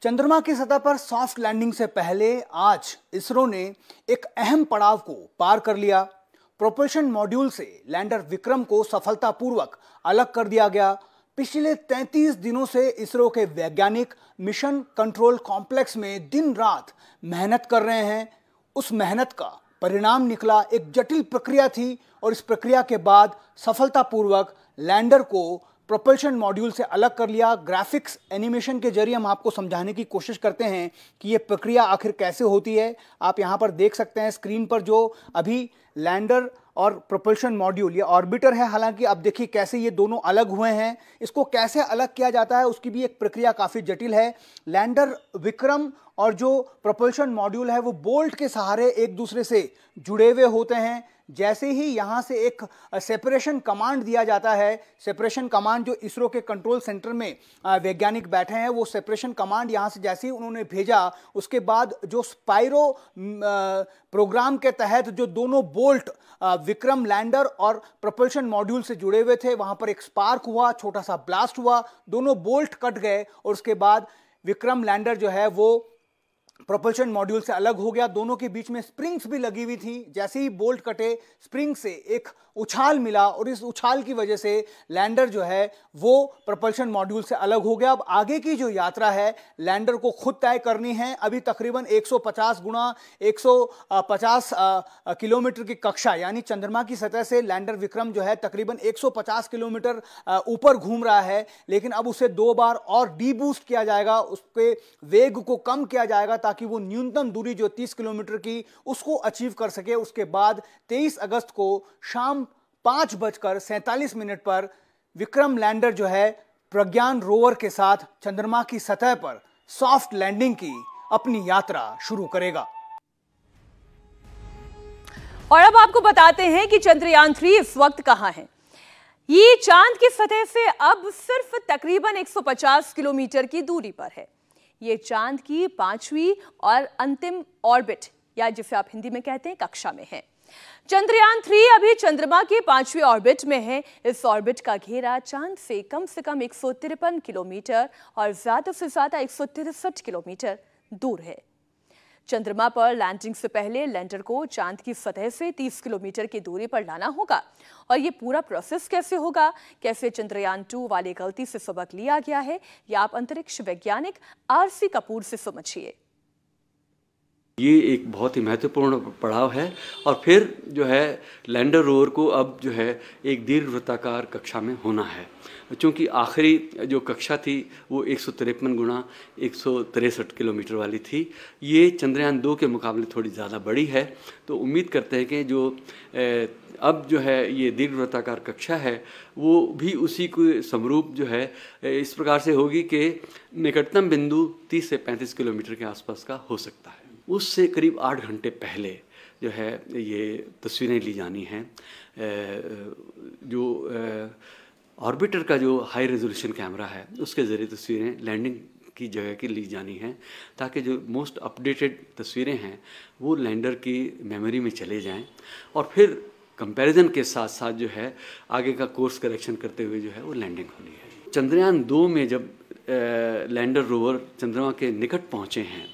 चंद्रमा की सतह पर सॉफ्ट लैंडिंग से पहले आज इसरो ने एक अहम पड़ाव को पार कर लिया। प्रोपल्शन मॉड्यूल से लैंडर विक्रम को सफलतापूर्वक अलग कर दिया गया। पिछले 33 दिनों से इसरो के वैज्ञानिक मिशन कंट्रोल कॉम्प्लेक्स में दिन रात मेहनत कर रहे हैं। उस मेहनत का परिणाम निकला, एक जटिल प्रक्रिया थी और इस प्रक्रिया के बाद सफलतापूर्वक लैंडर को प्रोपल्शन मॉड्यूल से अलग कर लिया। ग्राफिक्स एनिमेशन के जरिए हम आपको समझाने की कोशिश करते हैं कि यह प्रक्रिया आखिर कैसे होती है। आप यहां पर देख सकते हैं स्क्रीन पर जो अभी लैंडर और प्रोपल्शन मॉड्यूल, ये ऑर्बिटर है, हालांकि अब देखिए कैसे ये दोनों अलग हुए हैं। इसको कैसे अलग किया जाता है उसकी भी एक प्रक्रिया काफी जटिल है। लैंडर विक्रम और जो प्रोपल्शन मॉड्यूल है वो बोल्ट के सहारे एक दूसरे से जुड़े हुए होते हैं। जैसे ही यहां से एक सेपरेशन कमांड दिया जाता है, सेपरेशन कमांड जो इसरो के कंट्रोल सेंटर में वैज्ञानिक बैठे हैं, वो सेपरेशन कमांड यहां से जैसे ही उन्होंने भेजा, उसके बाद जो स्पाइरो प्रोग्राम के तहत जो दोनों बोल्ट विक्रम लैंडर और प्रोपल्शन मॉड्यूल से जुड़े हुए थे, वहां पर एक स्पार्क हुआ, छोटा सा ब्लास्ट हुआ, दोनों बोल्ट कट गए और उसके बाद विक्रम लैंडर जो है वो प्रोपल्शन मॉड्यूल से अलग हो गया। दोनों के बीच में स्प्रिंग्स भी लगी हुई थी। जैसे ही बोल्ट कटे, स्प्रिंग से एक उछाल मिला और इस उछाल की वजह से लैंडर जो है वो प्रोपल्शन मॉड्यूल से अलग हो गया। अब आगे की जो यात्रा है लैंडर को खुद तय करनी है। अभी तकरीबन 150 गुणा 150 किलोमीटर की कक्षा, यानी चंद्रमा की सतह से लैंडर विक्रम जो है तकरीबन 150 किलोमीटर ऊपर घूम रहा है, लेकिन अब उसे 2 बार और डीबूस्ट किया जाएगा, उसके वेग को कम किया जाएगा ताकि वो न्यूनतम दूरी जो 30 किलोमीटर की उसको अचीव कर सके। उसके बाद 23 अगस्त को शाम 5:47 पर विक्रम लैंडर जो है प्रज्ञान रोवर के साथ चंद्रमा की सतह पर सॉफ्ट लैंडिंग की अपनी यात्रा शुरू करेगा। और अब आपको बताते हैं कि चंद्रयान 3 इस वक्त कहां है। ये चांद की सतह से अब सिर्फ तकरीबन 150 किलोमीटर की दूरी पर है। ये चांद की 5वीं और अंतिम ऑर्बिट, या जिसे आप हिंदी में कहते हैं कक्षा में है। चंद्रयान 3 अभी चंद्रमा की 5वीं ऑर्बिट में है। इस ऑर्बिट का घेरा चांद से कम 153 किलोमीटर और ज्यादा से ज्यादा 163 किलोमीटर दूर है। चंद्रमा पर लैंडिंग से पहले लैंडर को चांद की सतह से 30 किलोमीटर की दूरी पर लाना होगा। और ये पूरा प्रोसेस कैसे होगा, कैसे चंद्रयान 2 वाली गलती से सबक लिया गया है, या आप अंतरिक्ष वैज्ञानिक आरसी कपूर से समझिए। ये एक बहुत ही महत्वपूर्ण पड़ाव है और फिर जो है लैंडर रोवर को अब जो है एक दीर्घवृत्ताकार कक्षा में होना है। चूँकि आखिरी जो कक्षा थी वो 153 गुणा 163 किलोमीटर वाली थी। ये चंद्रयान 2 के मुकाबले थोड़ी ज़्यादा बड़ी है, तो उम्मीद करते हैं कि जो अब जो है ये दीर्घवृत्ताकार कक्षा है वो भी उसी के समरूप जो है इस प्रकार से होगी कि निकटतम बिंदु 30 से 35 किलोमीटर के आसपास का हो सकता है। उससे करीब 8 घंटे पहले जो है ये तस्वीरें ली जानी हैं। जो ऑर्बिटर का जो हाई रेजोल्यूशन कैमरा है उसके ज़रिए तस्वीरें लैंडिंग की जगह की ली जानी हैं, ताकि जो मोस्ट अपडेटेड तस्वीरें हैं वो लैंडर की मेमोरी में चले जाएं और फिर कंपैरिजन के साथ साथ जो है आगे का कोर्स करेक्शन करते हुए जो है वो लैंडिंग होनी है। चंद्रयान 2 में जब लैंडर रोवर चंद्रमा के निकट पहुँचे हैं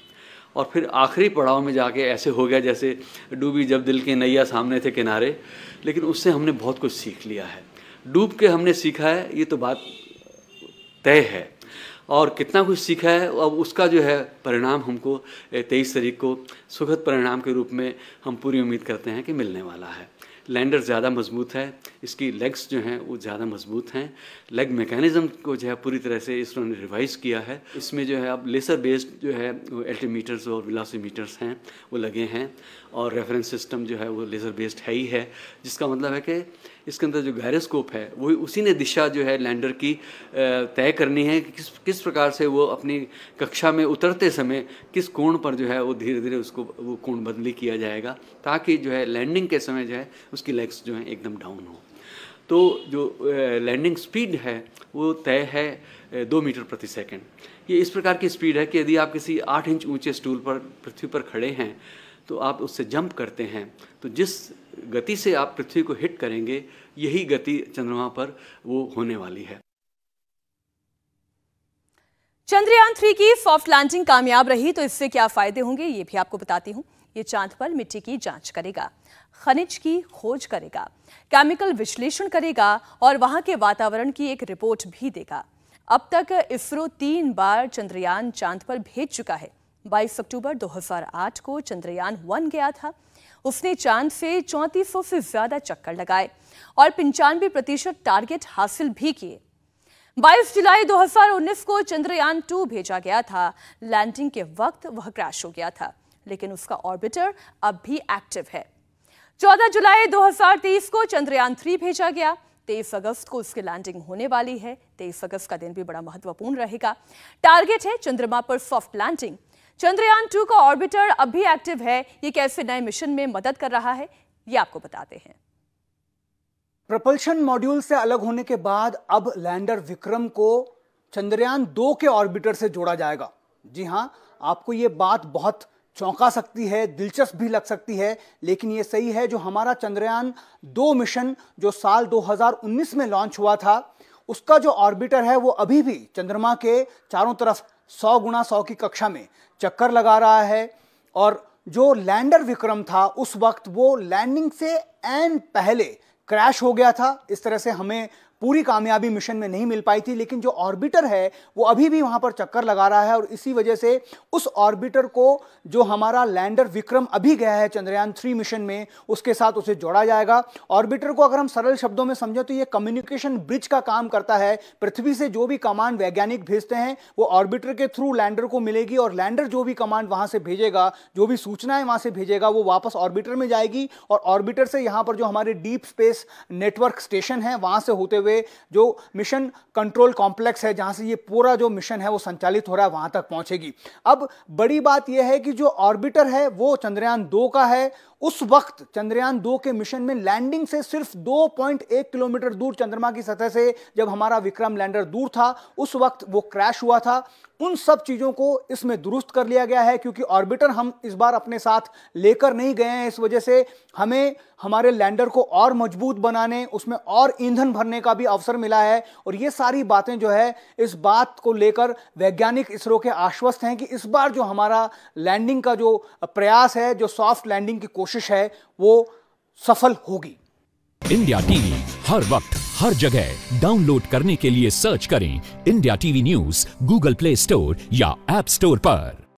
और फिर आखिरी पड़ाव में जाके ऐसे हो गया जैसे डूबी जब दिल की नैया सामने थे किनारे, लेकिन उससे हमने बहुत कुछ सीख लिया है। डूब के हमने सीखा है, ये तो बात तय है, और कितना कुछ सीखा है अब उसका जो है परिणाम हमको 23 तारीख को सुखद परिणाम के रूप में हम पूरी उम्मीद करते हैं कि मिलने वाला है। लैंडर ज़्यादा मजबूत है, इसकी लेग्स जो हैं वो ज़्यादा मजबूत हैं। लेग मैकेनिज़्म को जो है पूरी तरह से इसरो ने रिवाइज़ किया है। इसमें जो है अब लेसर बेस्ड जो है एल्टीमीटर्स और वेलोसीमीटर्स हैं वो लगे हैं, और रेफरेंस सिस्टम जो है वो लेज़र बेस्ड है ही है, जिसका मतलब है कि इसके अंदर जो गायरोस्कोप है वही उसी ने दिशा जो है लैंडर की तय करनी है कि किस प्रकार से वो अपनी कक्षा में उतरते समय किस कोण पर जो है वो धीरे धीरे उसको वो कोण बदली किया जाएगा, ताकि जो है लैंडिंग के समय जो है उसकी लेग्स जो है एकदम डाउन हो। तो जो लैंडिंग स्पीड है वो तय है 2 मीटर प्रति सेकंड। ये इस प्रकार की स्पीड है कि यदि आप किसी 8 इंच ऊंचे स्टूल पर पृथ्वी पर खड़े हैं तो आप उससे जंप करते हैं तो जिस गति से आप पृथ्वी को हिट करेंगे यही गति चंद्रमा पर वो होने वाली है। चंद्रयान 3 की सॉफ्ट लैंडिंग कामयाब रही तो इससे क्या फायदे होंगे ये भी आपको बताती हूँ। ये चांद पर मिट्टी की जांच करेगा, खनिज की खोज करेगा, केमिकल विश्लेषण करेगा और वहां के वातावरण की एक रिपोर्ट भी देगा। अब तक इसरो 3 बार चंद्रयान चांद पर भेज चुका है। 22 अक्टूबर 2008 को चंद्रयान 1 गया था। उसने चांद से 3400 से ज्यादा चक्कर लगाए और 95% टारगेट हासिल भी किए। 22 जुलाई 2019 को चंद्रयान 2 भेजा गया था। लैंडिंग के वक्त वह क्रैश हो गया था, लेकिन उसका ऑर्बिटर अब भी एक्टिव है। 14 जुलाई 2023 को चंद्रयान 3 भेजा गया। 23 अगस्त को उसकी लैंडिंग होने वाली है। 23 अगस्त का दिन भी बड़ा महत्वपूर्ण रहेगा। टारगेट है चंद्रमा पर सॉफ्ट लैंडिंग। चंद्रयान 2 का ऑर्बिटर अब भी एक्टिव है। ये कैसे नए मिशन में मदद कर रहा है, ये आपको बताते हैं। प्रपल्शन मॉड्यूल से अलग होने के बाद अब लैंडर विक्रम को चंद्रयान 2 के ऑर्बिटर से जोड़ा जाएगा। जी हां, आपको ये बात बहुत चौंका सकती है, दिलचस्प भी लग सकती है, लेकिन ये सही है। जो हमारा चंद्रयान 2 मिशन जो साल 2019 में लॉन्च हुआ था, उसका जो ऑर्बिटर है वो अभी भी चंद्रमा के चारों तरफ 100 गुना 100 की कक्षा में चक्कर लगा रहा है। और जो लैंडर विक्रम था उस वक्त वो लैंडिंग से एन पहले क्रैश हो गया था। इस तरह से हमें पूरी कामयाबी मिशन में नहीं मिल पाई थी, लेकिन जो ऑर्बिटर है वो अभी भी वहां पर चक्कर लगा रहा है और इसी वजह से उस ऑर्बिटर को जो हमारा लैंडर विक्रम अभी गया है चंद्रयान 3 मिशन में, उसके साथ उसे जोड़ा जाएगा। ऑर्बिटर को अगर हम सरल शब्दों में समझें तो ये कम्युनिकेशन ब्रिज का काम करता है। पृथ्वी से जो भी कमांड वैज्ञानिक भेजते हैं वो ऑर्बिटर के थ्रू लैंडर को मिलेगी और लैंडर जो भी कमांड वहां से भेजेगा, जो भी सूचनाएं वहां से भेजेगा, वो वापस ऑर्बिटर में जाएगी और ऑर्बिटर से यहां पर जो हमारे डीप स्पेस नेटवर्क स्टेशन है वहां से होते हुए जो मिशन कंट्रोल कॉम्प्लेक्स है जहां से ये पूरा जो मिशन है वो संचालित हो रहा है वहां तक पहुंचेगी। अब बड़ी बात यह है कि जो ऑर्बिटर है वो चंद्रयान 2 का है। उस वक्त चंद्रयान 2 के मिशन में लैंडिंग से सिर्फ 2.1 किलोमीटर दूर चंद्रमा की सतह से जब हमारा विक्रम लैंडर दूर था, उस वक्त वो क्रैश हुआ था। उन सब चीजों को इसमें दुरुस्त कर लिया गया है, क्योंकि ऑर्बिटर हम इस बार अपने साथ लेकर नहीं गए हैं। इस वजह से हमें हमारे लैंडर को और मजबूत बनाने, उसमें और ईंधन भरने का भी अवसर मिला है। और ये सारी बातें जो है, इस बात को लेकर वैज्ञानिक इसरो के आश्वस्त हैं कि इस बार जो हमारा लैंडिंग का जो प्रयास है, जो सॉफ्ट लैंडिंग की कोशिश है, वो सफल होगी। इंडिया टीवी हर वक्त हर जगह डाउनलोड करने के लिए सर्च करें India TV news Google play store या ऐप स्टोर पर।